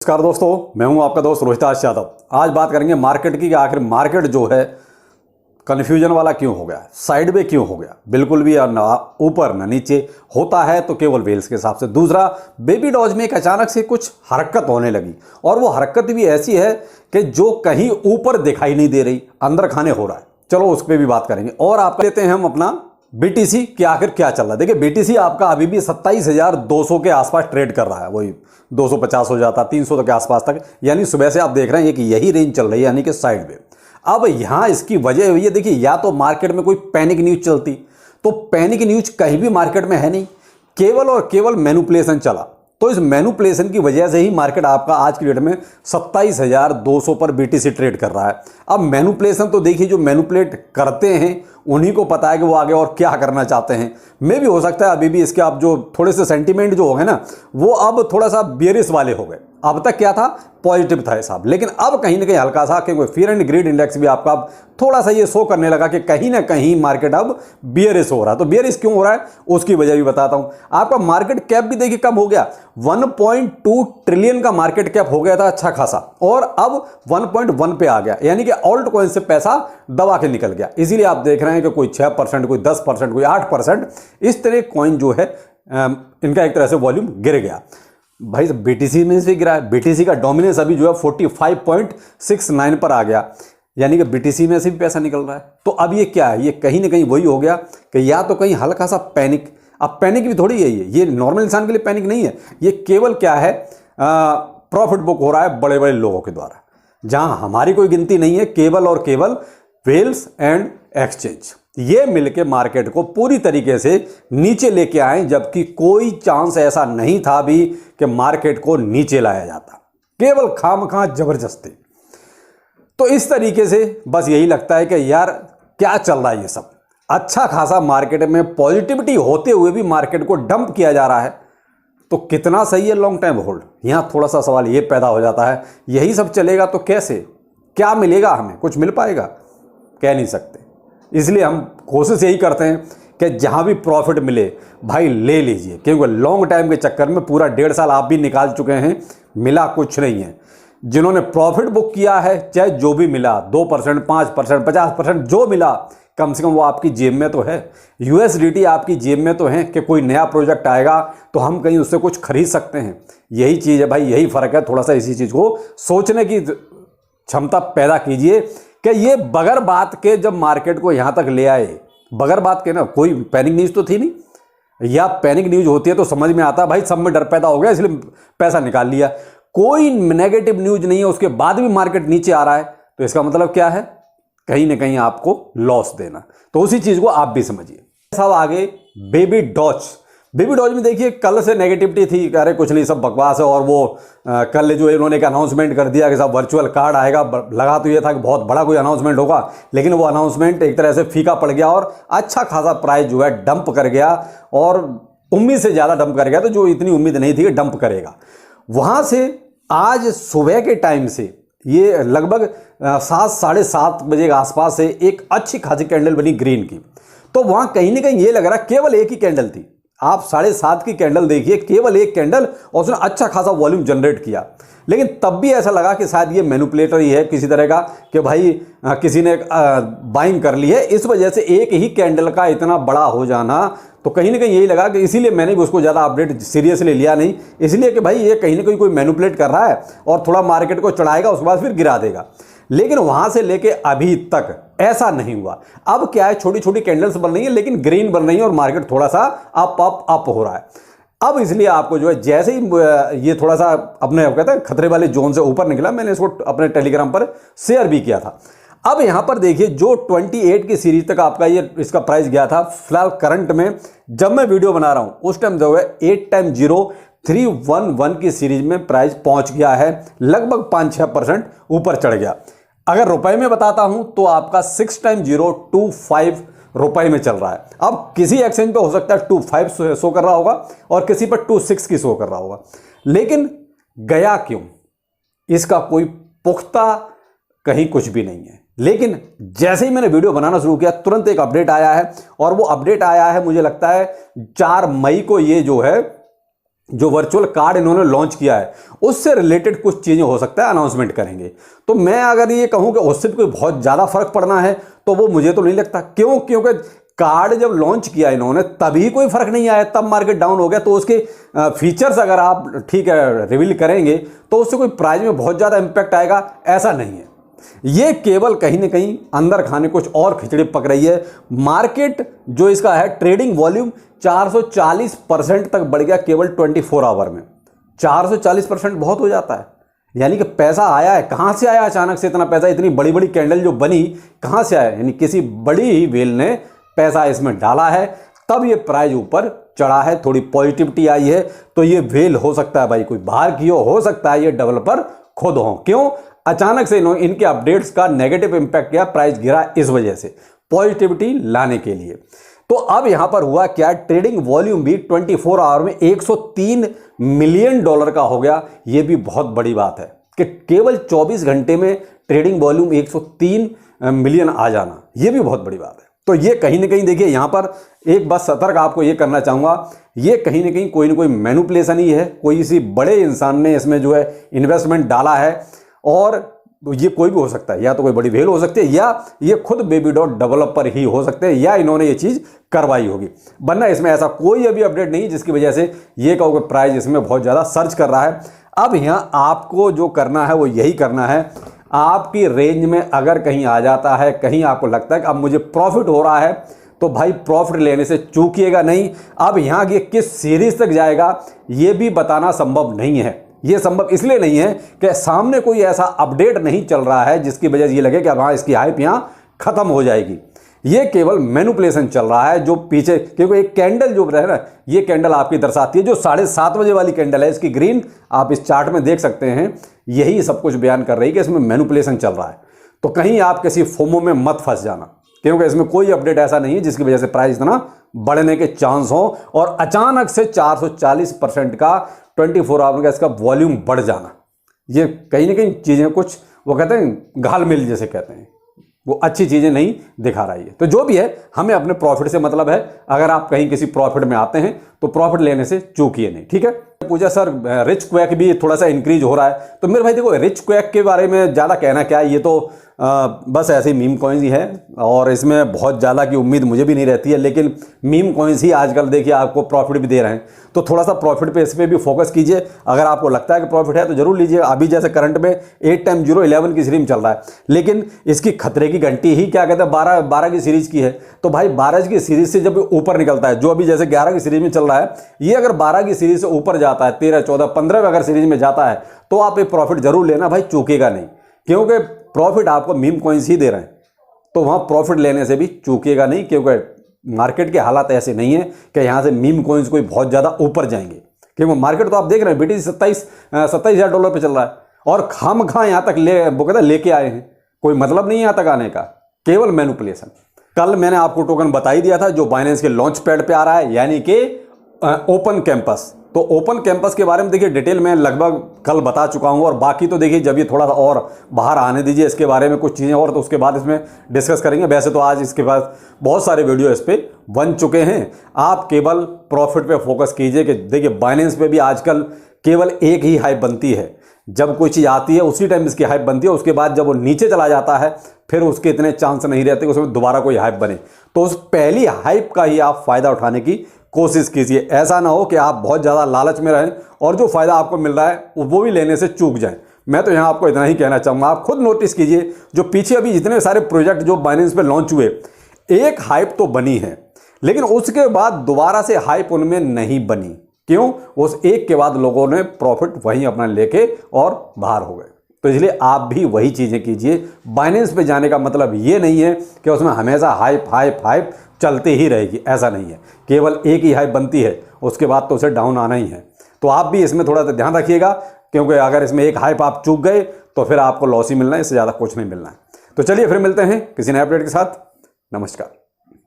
नमस्कार दोस्तों, मैं हूं आपका दोस्त रोहिताश यादव। आज बात करेंगे मार्केट की कि आखिर मार्केट जो है कन्फ्यूजन वाला क्यों हो गया, साइड में क्यों हो गया, बिल्कुल भी ना ऊपर ना नीचे होता है तो केवल वेल्स के हिसाब से। दूसरा, बेबी डॉज में एक अचानक से कुछ हरकत होने लगी और वो हरकत भी ऐसी है कि जो कहीं ऊपर दिखाई नहीं दे रही, अंदर खाने हो रहा है। चलो उस पर भी बात करेंगे। और आप लेते हैं हम अपना बीटीसी कि आखिर क्या चल रहा है। देखिए, बीटीसी आपका अभी भी 27,200 के आसपास ट्रेड कर रहा है, वही 250 हो जाता, 300 के आसपास तक, यानी सुबह से आप देख रहे हैं कि यही रेंज चल रही है, यानी कि साइड में। अब यहां इसकी वजह हुई है, देखिए, या तो मार्केट में कोई पैनिक न्यूज चलती, तो पैनिक न्यूज कहीं भी मार्केट में है नहीं, केवल और केवल मैनिपुलेशन चला। तो इस मैनिपुलेशन की वजह से ही मार्केट आपका आज की डेट में 27,200 पर बीटीसी ट्रेड कर रहा है। अब मैनिपुलेशन तो देखिए, जो मैनिपुलेट करते हैं उन्हीं को पता है कि वो आगे और क्या करना चाहते हैं। मे भी हो सकता है अभी भी इसके आप जो थोड़े से सेंटीमेंट जो हो गए ना, वो अब थोड़ा सा बियरिश वाले हो गए। अब तक क्या था, पॉजिटिव था हिसाब, लेकिन अब कहीं ना कहीं हल्का सा, क्योंकि फियर एंड ग्रीड इंडेक्स भी आपका अब थोड़ा सा ये शो करने लगा कि कहीं ना कहीं मार्केट अब बियरिश हो रहा है। तो बियरिश क्यों हो रहा है उसकी वजह भी बताता हूं। आपका मार्केट कैप भी देखिए कम हो गया, 1.2 ट्रिलियन का मार्केट कैप हो गया था अच्छा खासा, और अब 1.1 पे आ गया, यानी कि ऑल्ट कॉइन से पैसा दबा के निकल गया। इसीलिए आप देख रहे हैं कि कोई 6%, कोई 10%, कोई 8%, इस तरह कॉइन जो है इनका एक तरह से वॉल्यूम गिर गया। भाई बीटीसी में से गिरा है, बीटीसी का डोमिनेंस अभी जो है 45.69 पर आ गया, यानी कि बीटीसी में से भी पैसा निकल रहा है। तो अब ये क्या है, ये कहीं ना कहीं वही हो गया कि या तो कहीं हल्का सा पैनिक, अब पैनिक भी थोड़ी यही है, ये नॉर्मल इंसान के लिए पैनिक नहीं है, ये केवल क्या है, प्रॉफिट बुक हो रहा है बड़े बड़े लोगों के द्वारा, जहां हमारी कोई गिनती नहीं है, केवल और केवल वेल्स एंड एक्सचेंज ये मिलके मार्केट को पूरी तरीके से नीचे लेके आए, जबकि कोई चांस ऐसा नहीं था भी कि मार्केट को नीचे लाया जाता, केवल खामखा जबरदस्ती। तो इस तरीके से बस यही लगता है कि यार क्या चल रहा है ये सब। अच्छा खासा मार्केट में पॉजिटिविटी होते हुए भी मार्केट को डंप किया जा रहा है, तो कितना सही है लॉन्ग टाइम होल्ड। यहां थोड़ा सा सवाल ये पैदा हो जाता है, यही सब चलेगा तो कैसे, क्या मिलेगा, हमें कुछ मिल पाएगा, कह नहीं सकते। इसलिए हम कोशिश यही करते हैं कि जहां भी प्रॉफिट मिले भाई ले लीजिए, क्योंकि लॉन्ग टाइम के चक्कर में पूरा 1.5 साल आप भी निकाल चुके हैं, मिला कुछ नहीं है। जिन्होंने प्रॉफिट बुक किया है, चाहे जो भी मिला, 2%, 5%, 50%, जो मिला, कम से कम वो आपकी जेब में तो है, यूएसडीटी आपकी जेब में तो है कि कोई नया प्रोजेक्ट आएगा तो हम कहीं उससे कुछ खरीद सकते हैं। यही चीज़ है भाई, यही फर्क है। थोड़ा सा इसी चीज़ को सोचने की क्षमता पैदा कीजिए कि ये बगैर बात के जब मार्केट को यहां तक ले आए, बगैर बात के ना, कोई पैनिक न्यूज तो थी नहीं, या पैनिक न्यूज होती है तो समझ में आता है भाई सब में डर पैदा हो गया इसलिए पैसा निकाल लिया। कोई नेगेटिव न्यूज नहीं है, उसके बाद भी मार्केट नीचे आ रहा है, तो इसका मतलब क्या है, कहीं ना कहीं आपको लॉस देना। तो उसी चीज को आप भी समझिए। साहब आगे बेबी डॉज, बेबी डॉज में देखिए कल से नेगेटिविटी थी, अरे कुछ नहीं सब बकवास है, और वो कल जो इन्होंने एक अनाउंसमेंट कर दिया कि सब वर्चुअल कार्ड आएगा, लगा तो ये था कि बहुत बड़ा कोई अनाउंसमेंट होगा, लेकिन वो अनाउंसमेंट एक तरह से फीका पड़ गया और अच्छा खासा प्राइस जो है डंप कर गया, और उम्मीद से ज़्यादा डंप कर गया, तो जो इतनी उम्मीद नहीं थी कि डंप करेगा। वहाँ से आज सुबह के टाइम से ये लगभग 7, साढ़े 7 बजे के आसपास से एक अच्छी खासी कैंडल बनी ग्रीन की, तो वहाँ कहीं ना कहीं ये लग रहा केवल एक ही कैंडल थी। आप 7:30 की कैंडल देखिए, केवल एक कैंडल, और उसने अच्छा खासा वॉल्यूम जनरेट किया, लेकिन तब भी ऐसा लगा कि शायद ये मैनिपुलेटर ही है किसी तरह का, कि भाई किसी ने बाइंग कर ली है, इस वजह से एक ही कैंडल का इतना बड़ा हो जाना। तो कहीं ना कहीं यही लगा कि इसीलिए मैंने भी उसको ज़्यादा अपडेट सीरियसली लिया नहीं, इसलिए कि भाई ये कहीं ना कहीं कोई मैनिपुलेट कर रहा है और थोड़ा मार्केट को चढ़ाएगा, उसके बाद फिर गिरा देगा। लेकिन वहां से लेके अभी तक ऐसा नहीं हुआ। अब क्या है, छोटी छोटी कैंडल्स बन रही है, लेकिन ग्रीन बन रही है, और मार्केट थोड़ा सा अप हो रहा है। अब इसलिए आपको जो है, जैसे ही ये थोड़ा सा अपने कहते हैं खतरे वाले जोन से ऊपर निकला, मैंने इसको अपने टेलीग्राम पर शेयर भी किया था। अब यहां पर देखिए, जो 28 की सीरीज तक आपका ये इसका प्राइस गया था, फिलहाल करंट में जब मैं वीडियो बना रहा हूं उस टाइम जो है 8x0311 की सीरीज में प्राइस पहुंच गया है, लगभग 5-6% ऊपर चढ़ गया। अगर रुपए में बताता हूं तो आपका 6x025 रुपए में चल रहा है। अब किसी एक्सचेंज पे हो सकता है 25 शो कर रहा होगा और किसी पर 26 की शो कर रहा होगा, लेकिन गया क्यों, इसका कोई पुख्ता कहीं कुछ भी नहीं है। लेकिन जैसे ही मैंने वीडियो बनाना शुरू किया, तुरंत एक अपडेट आया है, और वो अपडेट आया है मुझे लगता है 4 मई को, ये जो है जो वर्चुअल कार्ड इन्होंने लॉन्च किया है उससे रिलेटेड कुछ चीज़ें हो सकता है अनाउंसमेंट करेंगे। तो मैं अगर ये कहूँ कि उससे कोई बहुत ज़्यादा फर्क पड़ना है तो वो मुझे तो नहीं लगता। क्यों? क्योंकि कार्ड जब लॉन्च किया इन्होंने तभी कोई फर्क नहीं आया, तब मार्केट डाउन हो गया। तो उसके फीचर्स अगर आप ठीक है रिवील करेंगे तो उससे कोई प्राइस में बहुत ज़्यादा इंपैक्ट आएगा ऐसा नहीं है। ये केवल कहीं ना कहीं अंदर खाने कुछ और खिचड़ी पक रही है। मार्केट जो इसका है ट्रेडिंग वॉल्यूम 440% तक बढ़ गया केवल 24 आवर में। 440% बहुत हो जाता है, यानी कि पैसा आया है। कहाँ से आया अचानक से इतना पैसा? इतनी बड़ी बड़ी कैंडल जो बनी कहाँ से आया? यानी किसी बड़ी ही वेल ने पैसा इसमें डाला है, तब ये प्राइस ऊपर चढ़ा है, थोड़ी पॉजिटिविटी आई है। तो ये वेल हो सकता है भाई कोई बाहर की हो सकता है ये डेवलपर खुद हो। क्यों? अचानक से इनके अपडेट्स का नेगेटिव इंपैक्ट किया, प्राइस गिरा इस वजह से, पॉजिटिविटी लाने के लिए। तो अब यहां पर हुआ क्या, ट्रेडिंग वॉल्यूम भी 24 आवर में 103 मिलियन डॉलर का हो गया। यह भी बहुत बड़ी बात है कि केवल 24 घंटे में ट्रेडिंग वॉल्यूम 103 मिलियन आ जाना, यह भी बहुत बड़ी बात है। तो ये कहीं ना कहीं देखिए यहां पर एक बात सतर्क आपको ये करना चाहूंगा, ये कहीं ना कहीं कोई ना कोई मैनिपुलेशन ही है। कोई किसी बड़े इंसान ने इसमें जो है इन्वेस्टमेंट डाला है, और ये कोई भी हो सकता है, या तो कोई बड़ी वेल हो सकती है, या ये खुद बेबी डॉट डेवलपर ही हो सकते हैं, या इन्होंने ये चीज़ करवाई होगी। वरना इसमें ऐसा कोई अभी अपडेट नहीं जिसकी वजह से ये कहो कि प्राइस इसमें बहुत ज़्यादा सर्च कर रहा है। अब यहाँ आपको जो करना है वो यही करना है, आपकी रेंज में अगर कहीं आ जाता है, कहीं आपको लगता है कि अब मुझे प्रॉफिट हो रहा है, तो भाई प्रॉफिट लेने से चूकिएगा नहीं। अब यहाँ ये किस सीरीज तक जाएगा ये भी बताना संभव नहीं है। ये संभव इसलिए नहीं है कि सामने कोई ऐसा अपडेट नहीं चल रहा है जिसकी वजह से ये लगे कि अब हाँ इसकी हाइप यहाँ खत्म हो जाएगी। ये केवल मैनिपुलेशन चल रहा है जो पीछे, क्योंकि एक कैंडल जो है ना, ये कैंडल आपकी दर्शाती है जो 7:30 बजे वाली कैंडल है, इसकी ग्रीन आप इस चार्ट में देख सकते हैं, यही सब कुछ बयान कर रही है कि इसमें मैनिपुलेशन चल रहा है। तो कहीं आप किसी फोमो में मत फंस जाना, क्योंकि इसमें कोई अपडेट ऐसा नहीं है जिसकी वजह से प्राइस इतना बढ़ने के चांस हो और अचानक से 440% का 24 आवर का इसका वॉल्यूम बढ़ जाना। ये कहीं ना कहीं चीज़ें कुछ वो कहते हैं घाल-मिल जैसे कहते हैं, वो अच्छी चीज़ें नहीं दिखा रही है। तो जो भी है, हमें अपने प्रॉफिट से मतलब है। अगर आप कहीं किसी प्रॉफिट में आते हैं तो प्रॉफिट लेने से चूकिए नहीं, ठीक है। पूजा सर रिच क्वैक भी थोड़ा सा इंक्रीज हो रहा है, तो मेरे भाई देखो रिच क्वैक के बारे में ज़्यादा कहना क्या है, ये तो बस ऐसे ही मीम कॉइन्स ही है और इसमें बहुत ज़्यादा की उम्मीद मुझे भी नहीं रहती है। लेकिन मीम कॉइन्स ही आजकल देखिए आपको प्रॉफिट भी दे रहे हैं, तो थोड़ा सा प्रॉफिट पे इस पर भी फोकस कीजिए। अगर आपको लगता है कि प्रॉफिट है तो जरूर लीजिए। अभी जैसे करंट में 8x011 की सीरीज चल रहा है, लेकिन इसकी खतरे की घंटी ही क्या कहते हैं 12 की सीरीज की है। तो भाई 12 की सीरीज से जब ऊपर निकलता है, जो अभी जैसे 11 की सीरीज में चल रहा है, ये अगर 12 की सीरीज से ऊपर जाता है, 13, 14, 15 अगर सीरीज में जाता है, तो आप ये प्रॉफिट जरूर लेना भाई, चूकेगा नहीं। क्योंकि प्रॉफिट आपको मीम कॉइन्स ही दे रहे हैं, तो वहां प्रॉफिट लेने से भी चूकेगा नहीं, क्योंकि मार्केट के हालात ऐसे नहीं है कि यहां से मीम कॉइन्स कोई बहुत ज़्यादा ऊपर जाएंगे। क्योंकि मार्केट तो आप देख रहे हैं BTC 27,000 पे चल रहा है और खामखा यहाँ तक वो कहते हैं लेके आए हैं, कोई मतलब नहीं है यहाँ तक आने का, केवल मैनिपुलेशन। कल मैंने आपको टोकन बता ही दिया था जो बाइनेंस के लॉन्च पैड पे आ रहा है, यानी कि ओपन कैंपस। तो ओपन कैंपस के बारे में देखिए डिटेल में लगभग कल बता चुका हूं, और बाकी तो देखिए जब ये थोड़ा सा और बाहर आने दीजिए इसके बारे में कुछ चीज़ें और, तो उसके बाद इसमें डिस्कस करेंगे। वैसे तो आज इसके बाद बहुत सारे वीडियो इस पर बन चुके हैं। आप केवल प्रॉफिट पे फोकस कीजिए कि देखिए बाइनेंस पे भी आजकल केवल एक ही हाइप बनती है, जब कोई चीज़ आती है उसी टाइम इसकी हाइप बनती है, उसके बाद जब वो नीचे चला जाता है फिर उसके इतने चांस नहीं रहते कि उसमें दोबारा कोई हाइप बने। तो उस पहली हाइप का ही आप फ़ायदा उठाने की कोशिश कीजिए। ऐसा ना हो कि आप बहुत ज़्यादा लालच में रहें और जो फ़ायदा आपको मिल रहा है वो भी लेने से चूक जाएं। मैं तो यहाँ आपको इतना ही कहना चाहूँगा, आप खुद नोटिस कीजिए जो पीछे अभी जितने सारे प्रोजेक्ट जो बाइनेंस पे लॉन्च हुए, एक हाइप तो बनी है, लेकिन उसके बाद दोबारा से हाइप उनमें नहीं बनी। क्यों? उस एक के बाद लोगों ने प्रॉफिट वहीं अपना लेके और बाहर हो गए। तो इसलिए आप भी वही चीज़ें कीजिए। बाइनेंस पे जाने का मतलब ये नहीं है कि उसमें हमेशा हाइप हाइप हाइप चलती ही रहेगी, ऐसा नहीं है। केवल एक ही हाइप बनती है, उसके बाद तो उसे डाउन आना ही है। तो आप भी इसमें थोड़ा सा ध्यान रखिएगा, क्योंकि अगर इसमें एक हाइप आप चूक गए तो फिर आपको लॉस ही मिलना है, इससे ज़्यादा कुछ नहीं मिलना है। तो चलिए फिर मिलते हैं किसी नए अपडेट के साथ। नमस्कार।